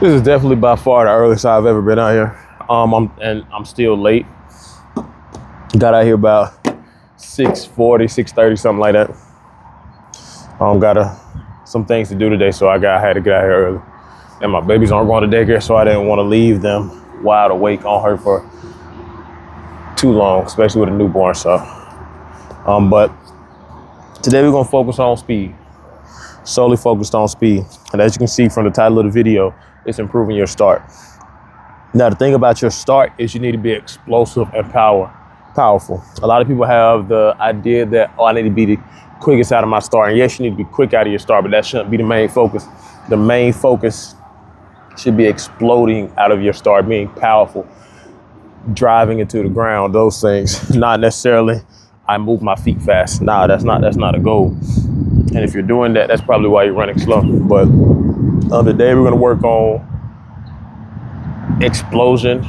This is definitely by far the earliest I've ever been out here. I'm still late. Got out here about 6:40, 6:30, something like that. Got some things to do today, so I had to get out here early. And my babies aren't going to daycare, so I didn't want to leave them wide awake on her for too long, especially with a newborn. So, but today we're gonna focus on speed, solely focused on speed. And as you can see from the title of the video, it's improving your start. Now, the thing about your start is you need to be explosive and powerful. A lot of people have the idea that, I need to be the quickest out of my start. And yes, you need to be quick out of your start, but that shouldn't be the main focus. The main focus should be exploding out of your start, being powerful, driving into the ground, those things. Not necessarily, I move my feet fast. Nah, that's not a goal. And if you're doing that, that's probably why you're running slow. But today we're gonna work on explosion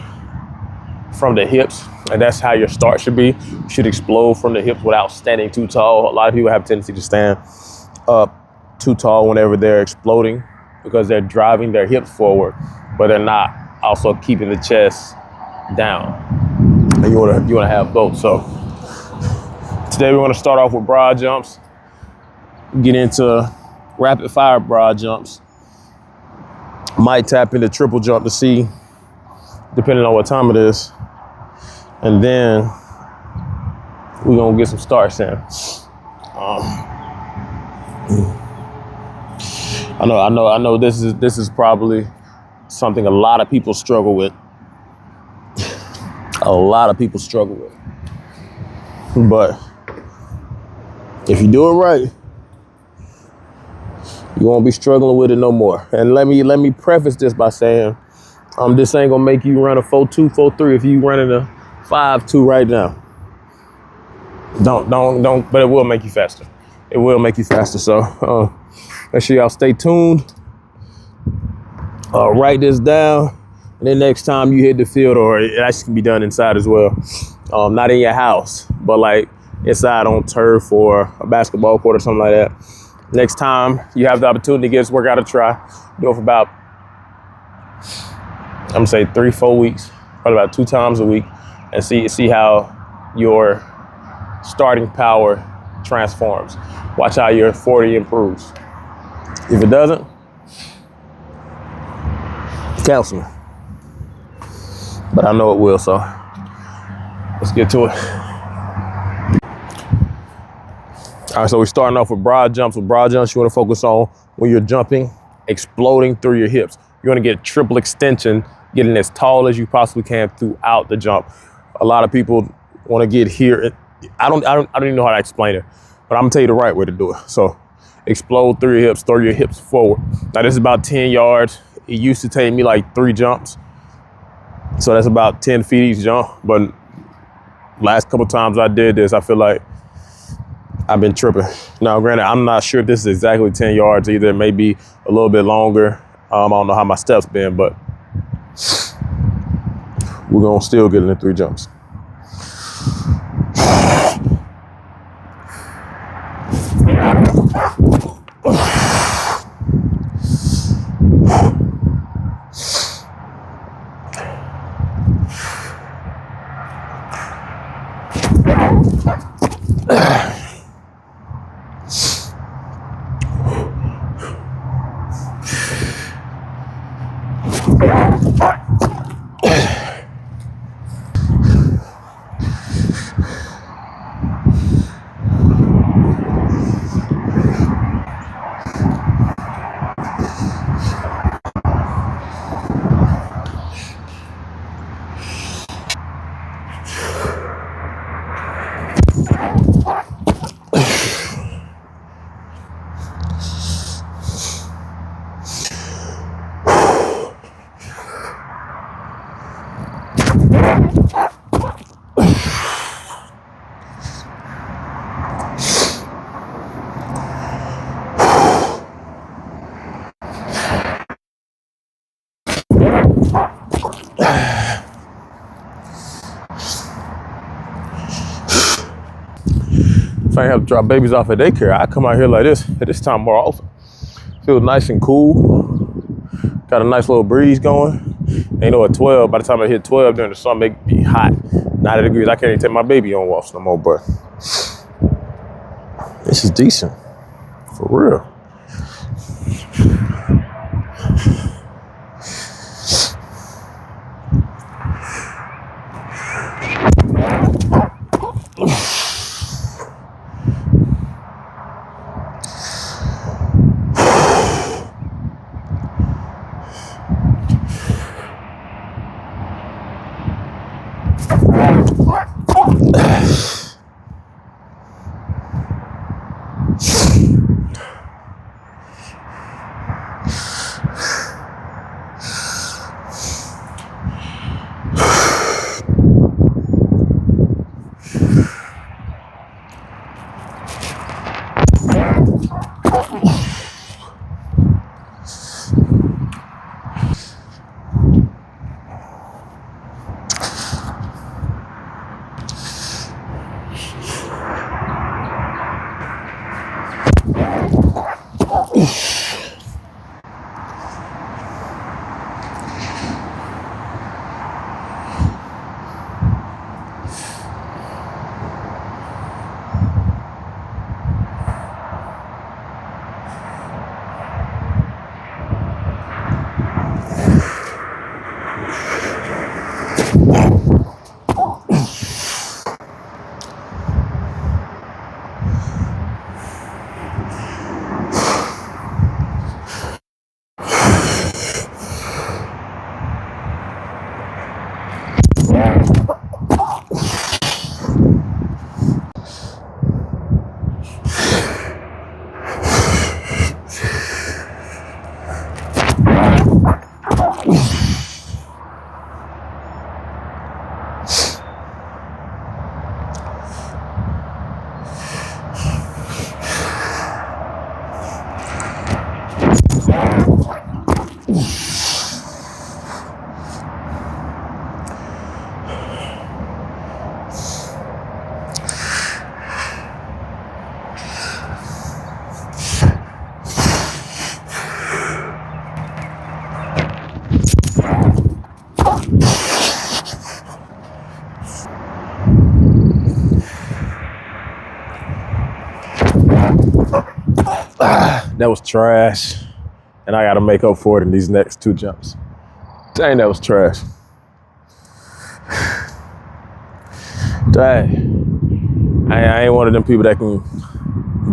from the hips. And that's how your start should be. You should explode from the hips without standing too tall. A lot of people have a tendency to stand up too tall whenever they're exploding because they're driving their hips forward, but they're not also keeping the chest down. And you wanna have both. So today we're gonna start off with broad jumps, get into rapid fire broad jumps. Might tap into triple jump to see, depending on what time it is. And then we're gonna get some starts in. I know this is probably something a lot of people struggle with. But if you do it right, you won't be struggling with it no more. And let me preface this by saying, this ain't gonna make you run a 4.2, 4.3 if you running a 5.2 right now. Don't, but it will make you faster. It will make you faster. So make sure y'all stay tuned. Write this down. And then next time you hit the field, or it actually can be done inside as well. Not in your house, but like inside on turf or a basketball court or something like that. Next time you have the opportunity to give this workout a try, do it for about, I'm gonna say 3-4 weeks, probably about 2 times a week, and see how your starting power transforms. Watch how your 40 improves. If it doesn't, cancel me. But I know it will, so let's get to it. All right, so we're starting off with broad jumps. With broad jumps, you want to focus on when you're jumping, exploding through your hips. You want to get triple extension, getting as tall as you possibly can throughout the jump. A lot of people want to get here. I don't even know how to explain it, but I'm gonna tell you the right way to do it. So explode through your hips, throw your hips forward. Now this is about 10 yards. It used to take me like 3 jumps. So that's about 10 feet each jump. But last couple times I did this, I feel like I've been tripping. Now, granted, I'm not sure if this is exactly 10 yards either. It may be a little bit longer. I don't know how my steps been, but we're gonna still get in the 3 jumps. If I ain't have to drop babies off at daycare, I come out here like this at this time more often. Feels nice and cool. Got Got a nice little breeze going. And you know, at 12, by the time I hit 12 during the summer, it be hot. 90 degrees. I can't even take my baby on walks no more, but this is decent. For real. That was trash. And I got to make up for it in these next 2 jumps. Dang, that was trash. Dang. I ain't one of them people that can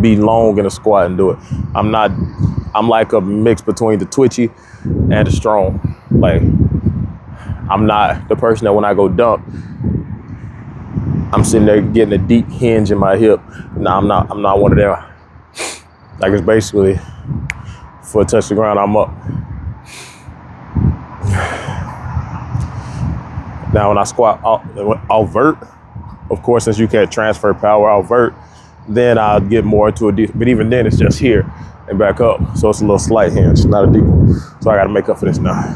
be long in a squat and do it. I'm like a mix between the twitchy and the strong. Like, I'm not the person that when I go dump, I'm sitting there getting a deep hinge in my hip. No, I'm not one of them. Like, it's basically for a touch the ground, I'm up. Now, when I squat, I'll vert. Of course, since you can't transfer power, I'll vert. Then I'll get more into a deep, but even then it's just here and back up. So it's a little slight hinge, not a deep one. So I got to make up for this now.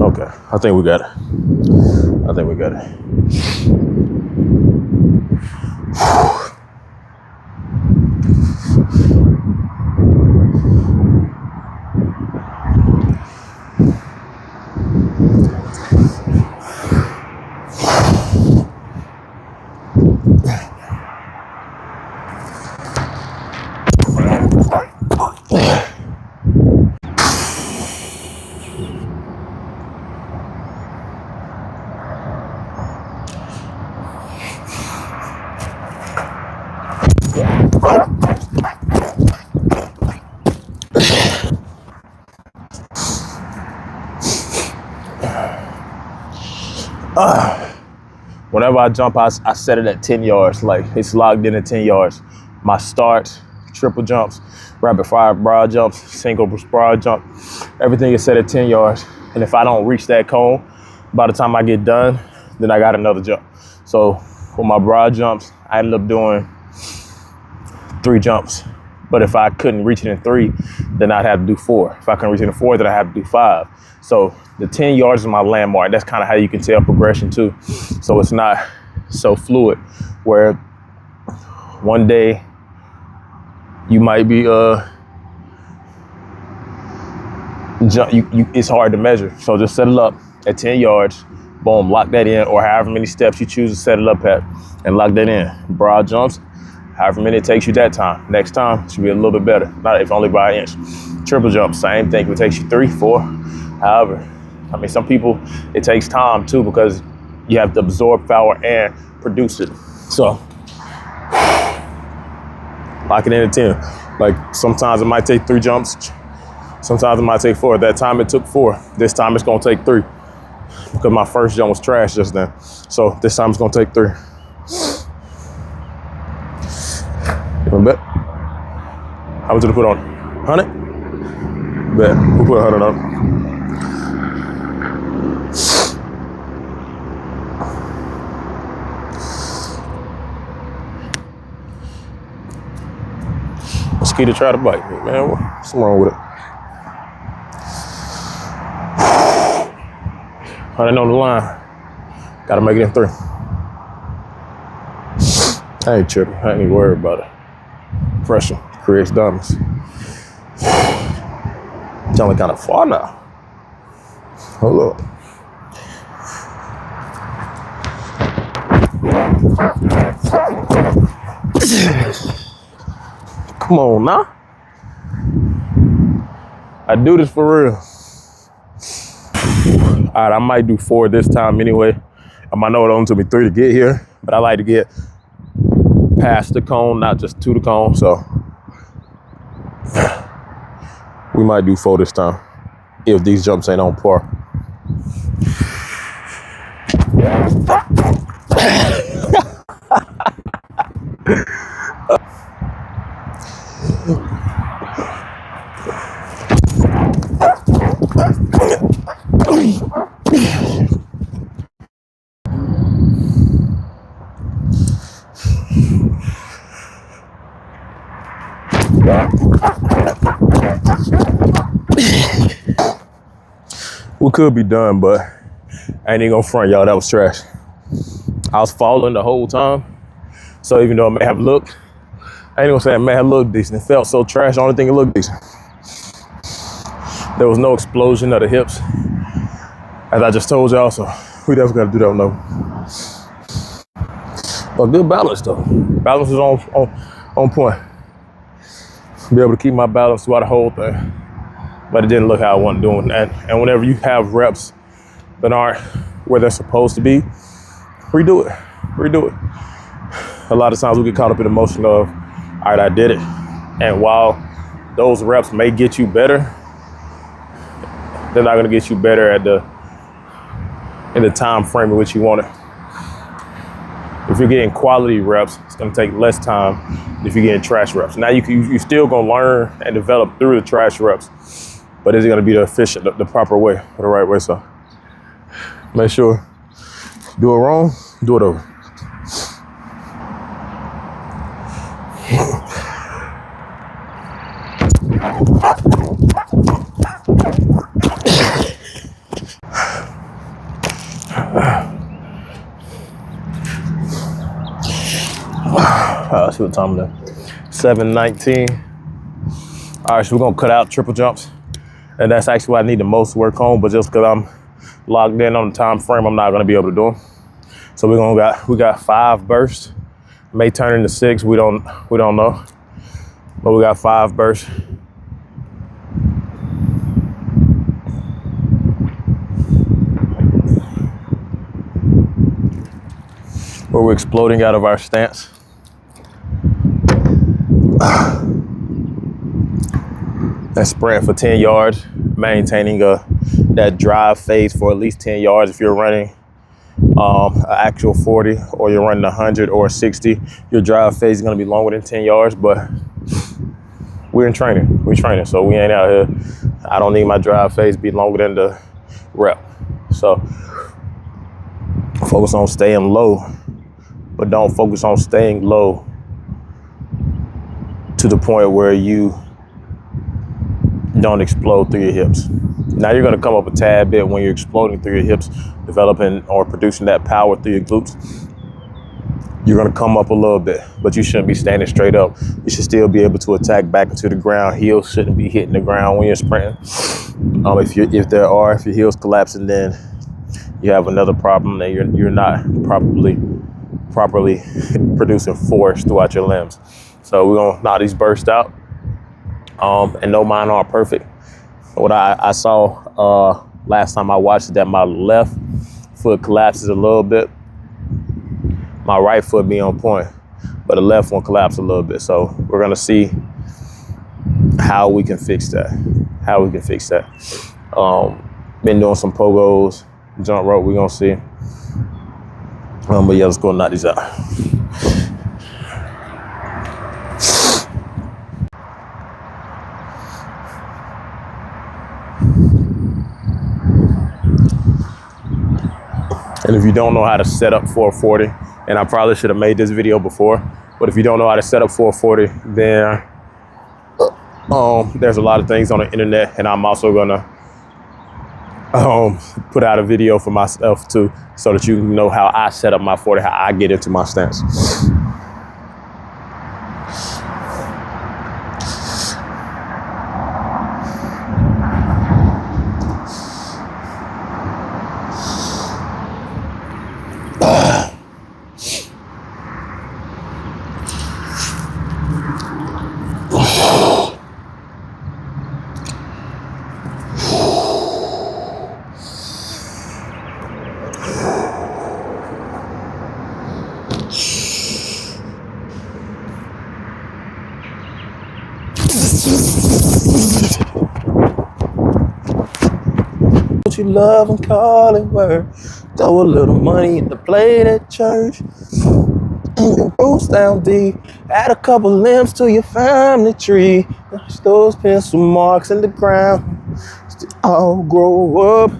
Okay, I think we got it. Whenever I jump, I set it at 10 yards. Like, it's locked in at 10 yards. My start, triple jumps, rapid fire broad jumps, single broad jump, everything is set at 10 yards. And if I don't reach that cone, by the time I get done, then I got another jump. So for my broad jumps, I ended up doing 3 jumps. But if I couldn't reach it in 3, then I'd have to do 4. If I couldn't reach it in 4, then I have to do 5. So the 10 yards is my landmark. That's kind of how you can tell progression too. So it's not so fluid where One day you might be it's hard to measure. So just set it up at 10 yards, boom, lock that in, or however many steps you choose to set it up at, and lock that in. Broad jumps, however many it takes you that time. Next time should be a little bit better, not if only by an inch. Triple jump, same thing. If it takes you 3, 4, however. I mean, some people, it takes time too, because you have to absorb power and produce it. So lock it in at 10. Like sometimes it might take 3 jumps. Sometimes it might take 4. That time it took 4. This time it's gonna take 3. Because my first jump was trash just then. So this time it's gonna take 3. You want to bet? How much did I put on? 100? Bet. We'll put 100 on. Mosquito tried to bite me, man. What's wrong with it? 100 on the line. Gotta make it in 3. I ain't tripping. I ain't even worried about it. Pressure creates diamonds. It's only kind of far now. Hold up. Come on now. I do this for real. All right, I might do 4 this time anyway. I might know it only took me 3 to get here, but I like to get past the cone, not just to the cone. So we might do 4 this time if these jumps ain't on par. We could be done, but I ain't even gonna front y'all, that was trash. I was falling the whole time. So even though it may have looked, I ain't gonna say it may have looked decent. It felt so trash, the only thing it looked decent. There was no explosion of the hips, as I just told y'all, so we definitely gotta do that one though. But good balance though. Balance is on point. Be able to keep my balance throughout the whole thing. But it didn't look how I wanted doing that. And whenever you have reps that aren't where they're supposed to be, redo it. A lot of times we get caught up in the emotion of, all right, I did it. And while those reps may get you better, they're not gonna get you better in the time frame in which you want it. If you're getting quality reps, it's gonna take less time than if you're getting trash reps. Now you're still gonna learn and develop through the trash reps, but is it gonna be the efficient, the proper way, or the right way? So make sure, do it wrong, do it over. Let's see what time it is. 7:19. All right, so we're gonna cut out triple jumps. And that's actually what I need the most work on, but just because I'm locked in on the time frame, I'm not gonna be able to do them. So we got 5 bursts. May turn into 6, we don't know. But we got 5 bursts. Where we're exploding out of our stance. And sprint for 10 yards, maintaining that drive phase for at least 10 yards. If you're running an actual 40 or you're running 100 or 60, your drive phase is gonna be longer than 10 yards, but we're training, so we ain't out here. I don't need my drive phase to be longer than the rep. So focus on staying low, but don't focus on staying low to the point where you don't explode through your hips. Now you're gonna come up a tad bit when you're exploding through your hips, developing or producing that power through your glutes. you're gonna come up a little bit, but you shouldn't be standing straight up. You should still be able to attack back into the ground. Heels shouldn't be hitting the ground when you're sprinting. If your heels collapsing, then you have another problem that you're not properly producing force throughout your limbs. So we're gonna knock these bursts out. And no, mine aren't perfect. What I saw last time I watched it, that my left foot collapses a little bit. My right foot be on point, but the left one collapsed a little bit. So we're gonna see how we can fix that. Been doing some pogos, jump rope. We're gonna see. But yeah, let's go knock these out. And if you don't know how to set up for a 40, and I probably should have made this video before, but if you don't know how to set up for a 40, then there's a lot of things on the internet, and I'm also gonna put out a video for myself too, so that you know how I set up my 40, how I get into my stance. What you love and call it work. Throw a little money in the plate at church. And your roots down deep. Add a couple limbs to your family tree. There's those pencil marks in the ground. I'll grow up.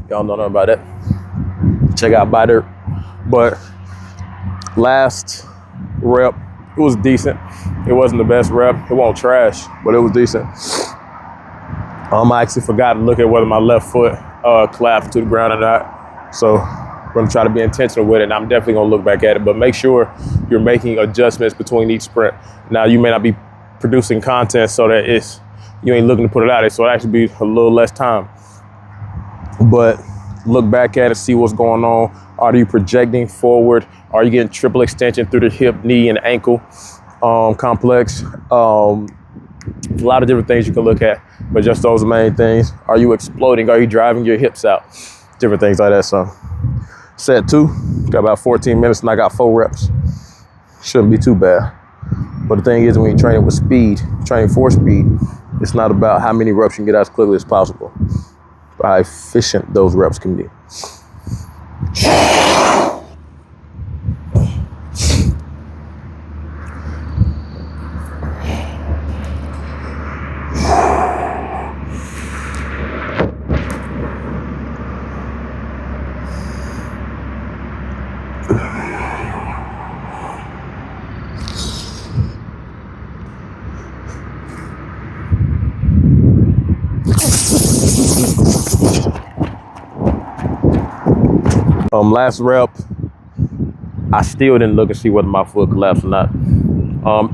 Y'all know nothing about that. Check out By Dirt. But last rep, it was decent. It wasn't the best rep. It wasn't trash, but it was decent. I actually forgot to look at whether my left foot collapsed to the ground or not. So I'm gonna try to be intentional with it, and I'm definitely gonna look back at it. But make sure you're making adjustments between each sprint. Now, you may not be producing content so that you ain't looking to put it out there, so it actually be a little less time. But look back at it, see what's going on. Are you projecting forward? Are you getting triple extension through the hip, knee, and ankle complex? A lot of different things you can look at, but just those main things. Are you exploding? Are you driving your hips out? Different things like that. So set 2, got about 14 minutes, and I got 4 reps. Shouldn't be too bad. But the thing is, when you're training with speed, training for speed, it's not about how many reps you can get out as quickly as possible, but how efficient those reps can be. Last rep, I still didn't look and see whether my foot collapsed or not.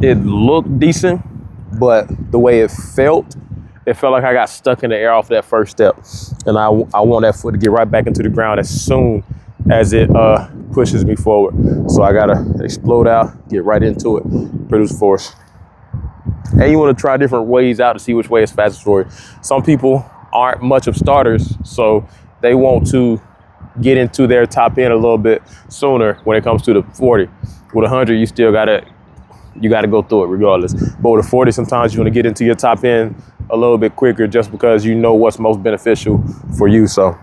It looked decent, but the way it felt like I got stuck in the air off that first step. And I want that foot to get right back into the ground as soon as it pushes me forward. So I gotta explode out, get right into it, produce force. And you wanna try different ways out to see which way is fastest for you. Some people aren't much of starters, so they want to get into their top end a little bit sooner when it comes to the 40. With 100, you still gotta go through it regardless. But with a 40, sometimes you want to get into your top end a little bit quicker, just because you know what's most beneficial for you. So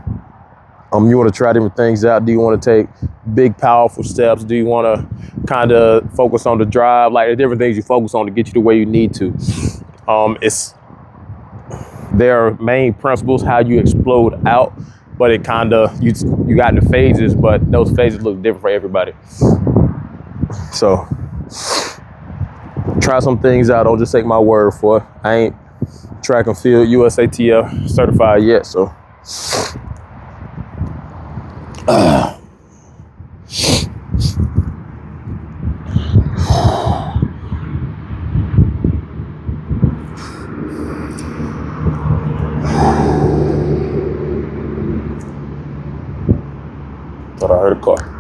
you want to try different things out. Do you want to take big, powerful steps? Do you want to kind of focus on the drive? Like, the different things you focus on to get you the way you need to. There are main principles how you explode out, but it kind of, you got the phases, but those phases look different for everybody. So try some things out. Don't just take my word for it. I ain't track and field USATF certified yet, so. thought I heard a car.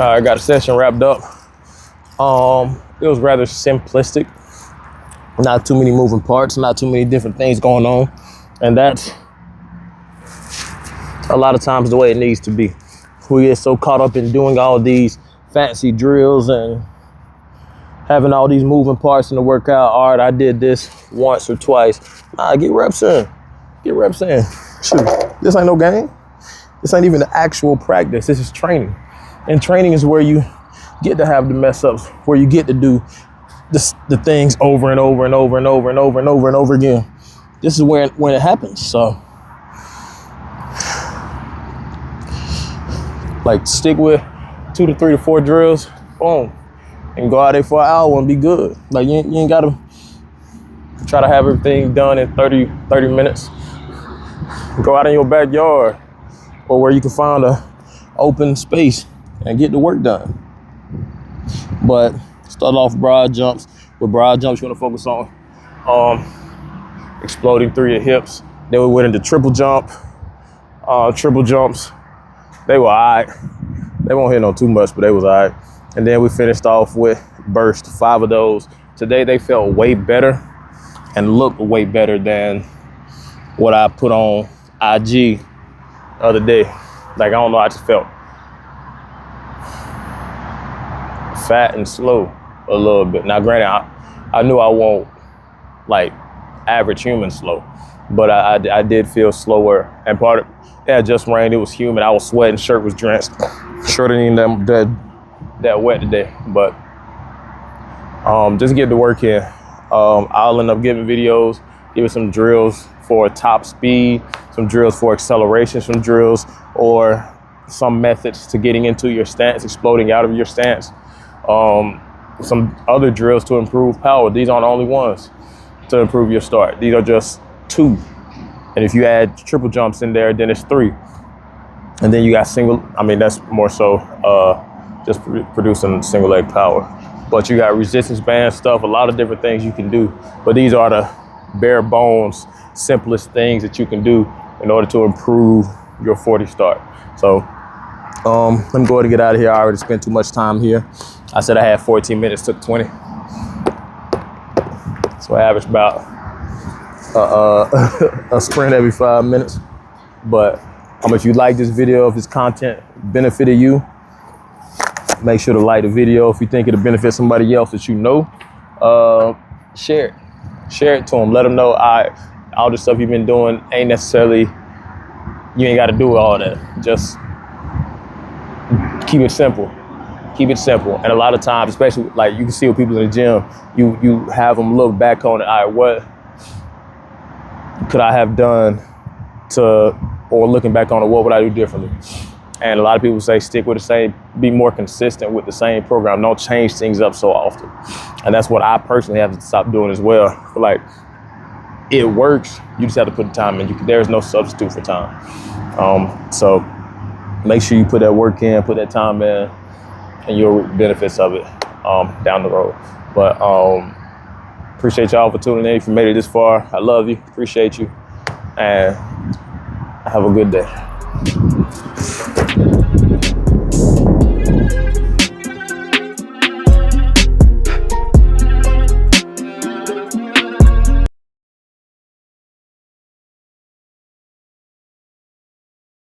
I got a session wrapped up. It was rather simplistic. Not too many moving parts, not too many different things going on. And that's a lot of times the way it needs to be. We get so caught up in doing all these fancy drills and having all these moving parts in the workout. All right, I did this once or twice. Nah, get reps in. Get reps in. Shoot, this ain't no game. This ain't even the actual practice. This is training. And training is where you get to have the mess ups, where you get to do the things over and over and over and over and over and over and over again. This is when it happens. So, like, stick with 2 to 3 to 4 drills, boom, and go out there for an hour and be good. Like, you ain't gotta try to have everything done in 30 minutes. Go out in your backyard or where you can find a open space and get the work done. But start off broad jumps. With broad jumps, you want to focus on exploding through your hips. Then we went into triple jumps. They were all right. They won't hit on too much, but they was all right. And then we finished off with burst, 5 of those. Today they felt way better and looked way better than what I put on IG the other day. Like, I don't know, I just felt fat and slow a little bit. Now, granted, I knew I won't like average human slow, but I did feel slower. And part of it had just rained. It was humid. I was sweating. Shirt was drenched. Shirt ain't even that wet today. But just get to work in. I'll end up giving videos, giving some drills for top speed, some drills for acceleration, some drills or some methods to getting into your stance, exploding out of your stance. Some other drills to improve power. These aren't the only ones to improve your start. These are just 2. And if you add triple jumps in there, then it's 3. And then you got single, I mean, that's more so just producing single leg power. But you got resistance band stuff, a lot of different things you can do. But these are the bare bones, simplest things that you can do in order to improve your 40 start. So let me go ahead and get out of here. I already spent too much time here. I said I had 14 minutes, took 20. So I average about a sprint every 5 minutes. But if you like this video, if this content benefited you, make sure to like the video. If you think it'll benefit somebody else that you know, share it. Share it to them. Let them know all the stuff you've been doing ain't necessarily, you ain't got to do all that. Just keep it simple. Keep it simple. And a lot of times, especially like you can see with people in the gym, you have them look back on it. All right, what could I have done or looking back on it, what would I do differently? And a lot of people say stick with the same, be more consistent with the same program. Don't change things up so often. And that's what I personally have to stop doing as well. Like, it works. You just have to put the time in. There is no substitute for time. So make sure you put that work in, put that time in, and you'll reap benefits of it down the road. But appreciate y'all for tuning in. If you made it this far, I love you. Appreciate you. And have a good day.